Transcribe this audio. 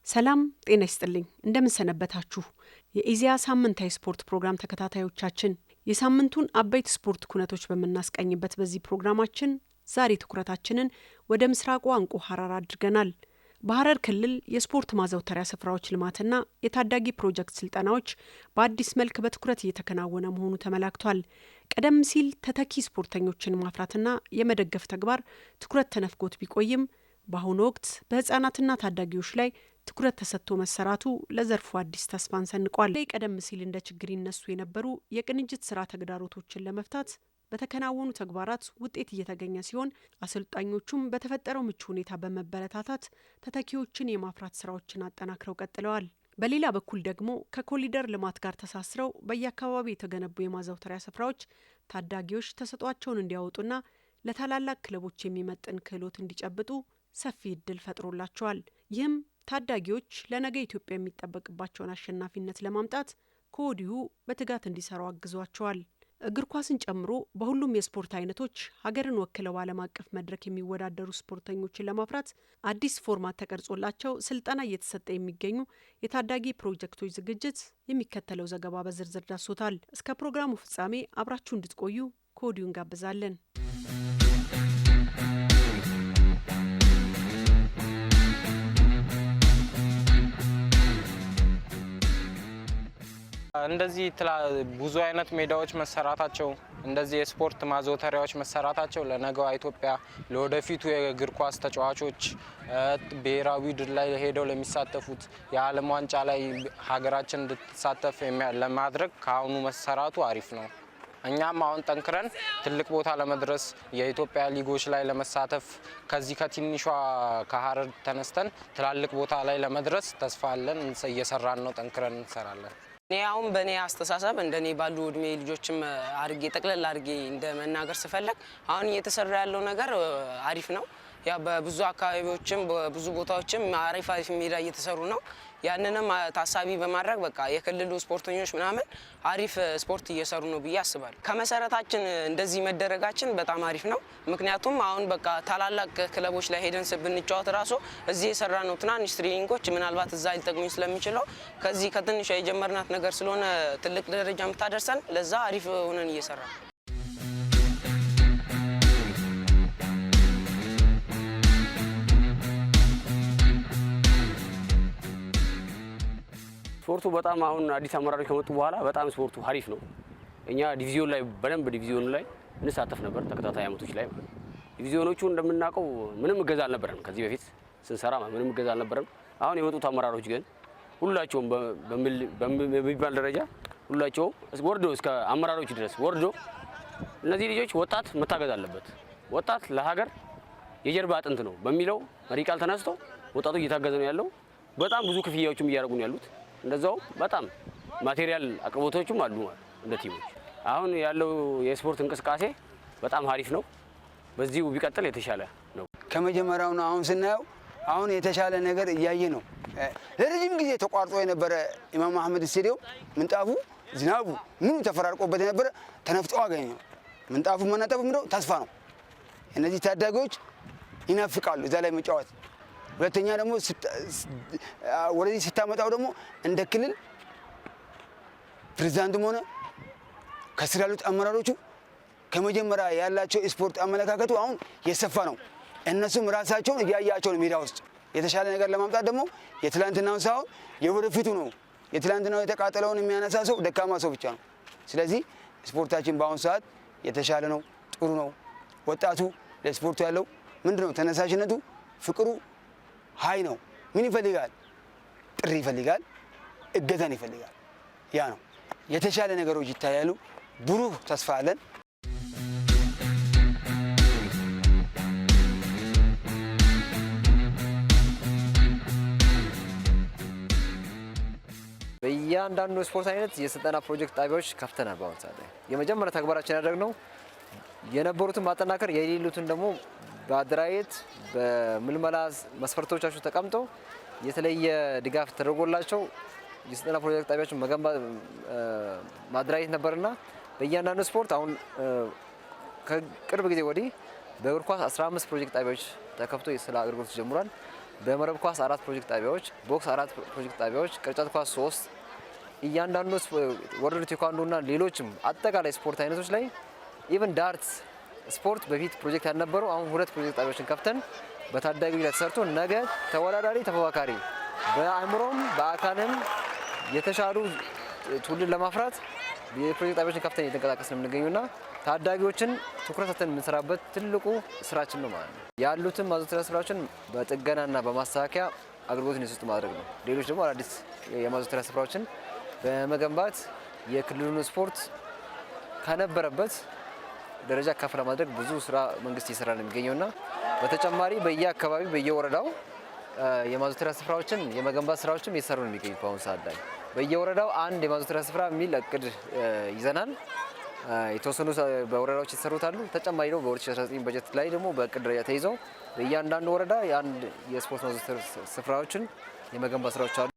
ሰላም ጤና ይስጥልኝ እንደምን ሰነበታችሁ የኢዚያ ሳምንታዊ ስፖርት ፕሮግራም ተከታታዮቻችን የሳምንቱን አበይት ስፖርት ኩነቶች በመናስቃኝበት በዚህ ፕሮግራማችን ዛሬ ትኩረታችንን ወደ ምስራቁ አንቆ ሐራር አድርገናል። በሐረር ክልል የስፖርት ማዘውተሪያ ስፍራዎች ልማትና የታዳጊ ፕሮጀክት ስልጠናዎች በአዲስ መልክ በትኩረት እየተከናወነ መሆኑ ተመላክቷል። ቀደም ሲል ተተኪ ስፖርተኞችን ማፍራትና የመደገፍ ተግባር ትኩረት ተነፍጎት ቢቆይም በአሁኑ ወቅት በህፃናትና ታዳጊዎች ላይ ትኩረት ተሰጥቶ መሰራቱ ለዘርፉ አዲስ ተስፋን ሰንቋል። ቀደም ሲል እንደ ችግር ይነሱ የነበሩ የቅንጅት ስራ ተግዳሮቶችን ለመፍታት በተከናወኑ ተግባራት ውጤት እየተገኘ ሲሆን አሰልጣኞቹም በተፈጠረው ምቹ ሁኔታ በመበረታታት ተተኪዎችን የማፍራት ስራዎችን አጠናክረው ቀጥለዋል። በሌላ በኩል ደግሞ ከኮሊደር ልማት ጋር ተሳስረው በየአካባቢው የተገነቡ የማዘውተሪያ ስፍራዎች ታዳጊዎች ተሰጧቸውን እንዲያወጡና ለታላላቅ ክለቦች የሚመጥን ክህሎት እንዲጨብጡ ሰፊ እድል ፈጥሮላቸዋል። ይህም ታዳጊዎች ለነገ ኢትዮጵያ የሚጠበቅባቸውን አሸናፊነት ለማምጣት ከወዲሁ በትጋት እንዲሰሩ አግዟቸዋል። እግር ኳስን ጨምሮ በሁሉም የስፖርት አይነቶች ሀገርን ወክለው ዓለም አቀፍ መድረክ የሚወዳደሩ ስፖርተኞችን ለማፍራት አዲስ ፎርማት ተቀርጾላቸው ስልጠና እየተሰጠ የሚገኙ የታዳጊ ፕሮጀክቶች ዝግጅት የሚከተለው ዘገባ በዝርዝር ዳሶታል። እስከ ፕሮግራሙ ፍጻሜ አብራችሁ እንድትቆዩ ከወዲሁ እንጋብዛለን። እንደዚህ ብዙ አይነት ሜዳዎች መሰራታቸው እንደዚህ የስፖርት ማዘውተሪያዎች መሰራታቸው ለነገው ኢትዮጵያ ለወደፊቱ የእግር ኳስ ተጫዋቾች ብሔራዊ ድል ላይ ሄደው ለሚሳተፉት የዓለም ዋንጫ ላይ ሀገራችን እንድትሳተፍ ለማድረግ ከአሁኑ መሰራቱ አሪፍ ነው። እኛም አሁን ጠንክረን ትልቅ ቦታ ለመድረስ የኢትዮጵያ ሊጎች ላይ ለመሳተፍ ከዚህ ከትንሿ ከሐረር ተነስተን ትላልቅ ቦታ ላይ ለመድረስ ተስፋ አለን። እየሰራን ነው፣ ጠንክረን እንሰራለን። እኔ አሁን በእኔ አስተሳሰብ እንደኔ ባሉ እድሜ ልጆችም አርጌ ጠቅለል አርጌ እንደ መናገር ስፈልግ አሁን እየተሰራ ያለው ነገር አሪፍ ነው። ያ በብዙ አካባቢዎችም በብዙ ቦታዎችም አሪፍ ሜዳ እየተሰሩ ነው። ያንንም ታሳቢ በማድረግ በቃ የክልሉ ስፖርተኞች ምናምን አሪፍ ስፖርት እየሰሩ ነው ብዬ አስባለሁ። ከመሰረታችን እንደዚህ መደረጋችን በጣም አሪፍ ነው። ምክንያቱም አሁን በቃ ታላላቅ ክለቦች ላይ ሄደን ብንጫወት ራሱ እዚህ የሰራ ነው ትናንሽ ትሬኒንጎች ምናልባት እዛ ሊጠቅሙኝ ስለሚችለው ከዚህ ከትንሿ የጀመርናት ነገር ስለሆነ ትልቅ ደረጃ የምታደርሰን ለዛ አሪፍ ሆነን እየሰራ ነው። ስፖርቱ በጣም አሁን አዲስ አመራሮች ከመጡ በኋላ በጣም ስፖርቱ አሪፍ ነው። እኛ ዲቪዚዮን ላይ በደንብ ዲቪዚዮን ላይ እንሳተፍ ነበር ተከታታይ አመቶች ላይ። ዲቪዚዮኖቹ እንደምናውቀው ምንም እገዛ አልነበረም። ከዚህ በፊት ስንሰራ ምንም እገዛ አልነበረም። አሁን የመጡት አመራሮች ግን ሁላቸውም በሚባል ደረጃ ሁላቸውም ወርዶ እስከ አመራሮች ድረስ ወርዶ እነዚህ ልጆች ወጣት መታገዝ አለበት፣ ወጣት ለሀገር የጀርባ አጥንት ነው በሚለው መሪ ቃል ተነስቶ ወጣቱ እየታገዘ ነው ያለው። በጣም ብዙ ክፍያዎችም እያደረጉ ነው ያሉት። እንደዛው በጣም ማቴሪያል አቅርቦቶችም አሉ እንደ ቲሞች። አሁን ያለው የስፖርት እንቅስቃሴ በጣም አሪፍ ነው። በዚሁ ቢቀጥል የተሻለ ነው። ከመጀመሪያው ነው አሁን ስናየው አሁን የተሻለ ነገር እያየ ነው። ለረጅም ጊዜ ተቋርጦ የነበረ ኢማም አህመድ ስቴዲየም ምንጣፉ ዝናቡ ምኑ ተፈራርቆበት የነበረ ተነፍጦ አገኘው። ምንጣፉ መነጠፉ ምንድነው ተስፋ ነው። እነዚህ ታዳጊዎች ይናፍቃሉ እዛ ላይ መጫወት። ሁለተኛ ደግሞ ወደዚህ ስታመጣው ደግሞ እንደ ክልል ፕሬዝዳንቱም ሆነ ከስር ያሉት አመራሮቹ ከመጀመሪያ ያላቸው ስፖርት አመለካከቱ አሁን የሰፋ ነው። እነሱም ራሳቸውን እያያቸው ነው ሜዳ ውስጥ የተሻለ ነገር ለማምጣት ደግሞ የትላንትናው ሳይሆን የወደፊቱ ነው። የትላንትናው የተቃጠለውን የሚያነሳ ሰው ደካማ ሰው ብቻ ነው። ስለዚህ ስፖርታችን በአሁኑ ሰዓት የተሻለ ነው፣ ጥሩ ነው። ወጣቱ ለስፖርቱ ያለው ምንድነው ተነሳሽነቱ፣ ፍቅሩ ሀይ ነው። ምን ይፈልጋል? ጥሪ ይፈልጋል፣ እገዛን ይፈልጋል። ያ ነው የተሻለ ነገሮች ይታያሉ። ብሩህ ተስፋ አለን። በእያንዳንዱ ስፖርት አይነት የስልጠና ፕሮጀክት ጣቢያዎች ከፍተናል። በአሁኑ ሰዓት ላይ የመጀመሪያ ተግባራችን ያደረግነው የነበሩትን ማጠናከር የሌሉትን ደግሞ በአደራየት በምልመላ መስፈርቶቻቸው ተቀምጠው የተለየ ድጋፍ ተደርጎላቸው የስልጠና ፕሮጀክት ጣቢያዎችን መገንባት ማደራየት ነበርና በእያንዳንዱ ስፖርት አሁን ከቅርብ ጊዜ ወዲህ በእግር ኳስ 15 ፕሮጀክት ጣቢያዎች ተከፍቶ የስራ አገልግሎት ጀምሯል። በመረብ ኳስ 4 ፕሮጀክት ጣቢያዎች፣ ቦክስ 4 ፕሮጀክት ጣቢያዎች፣ ቅርጫት ኳስ 3 እያንዳንዱ ወርልድ ቴኳንዶና ሌሎችም አጠቃላይ ስፖርት አይነቶች ላይ ኢቭን ዳርት ስፖርት በፊት ፕሮጀክት ያልነበረው አሁን 2 ፕሮጀክት ጣቢያዎችን ከፍተን በታዳጊዎች ላይ ተሰርቶ ነገ ተወዳዳሪ ተፎካካሪ በአእምሮም በአካልም የተሻሉ ትውልድ ለማፍራት የፕሮጀክት ጣቢያዎችን ከፍተን እየተንቀሳቀስን ነው የምንገኘውና ታዳጊዎችን ትኩረት ሰጥተን የምንሰራበት ትልቁ ስራችን ነው ማለት ነው። ያሉትን ማዘውተሪያ ስፍራዎችን በጥገናና በማስተካከያ አገልግሎት እንዲሰጡ ማድረግ ነው። ሌሎች ደግሞ አዳዲስ የማዘውተሪያ ስፍራዎችን በመገንባት የክልሉን ስፖርት ከነበረበት ደረጃ ከፍ ለማድረግ ብዙ ስራ መንግስት እየሰራ ነው የሚገኘውና በተጨማሪ በየአካባቢው በየወረዳው የማዘውተሪያ ስፍራዎችን የመገንባት ስራዎችም እየተሰሩ ነው የሚገኙት። በአሁኑ ሰዓት ላይ በየወረዳው አንድ የማዘውተሪያ ስፍራ የሚል እቅድ ይዘናል። የተወሰኑ በወረዳዎች የተሰሩት አሉ። ተጨማሪ ደግሞ በ2019 በጀት ላይ ደግሞ በእቅድ ደረጃ ተይዘው በእያንዳንዱ ወረዳ የአንድ የስፖርት ማዘውተሪያ ስፍራዎችን የመገንባት ስራዎች አሉ።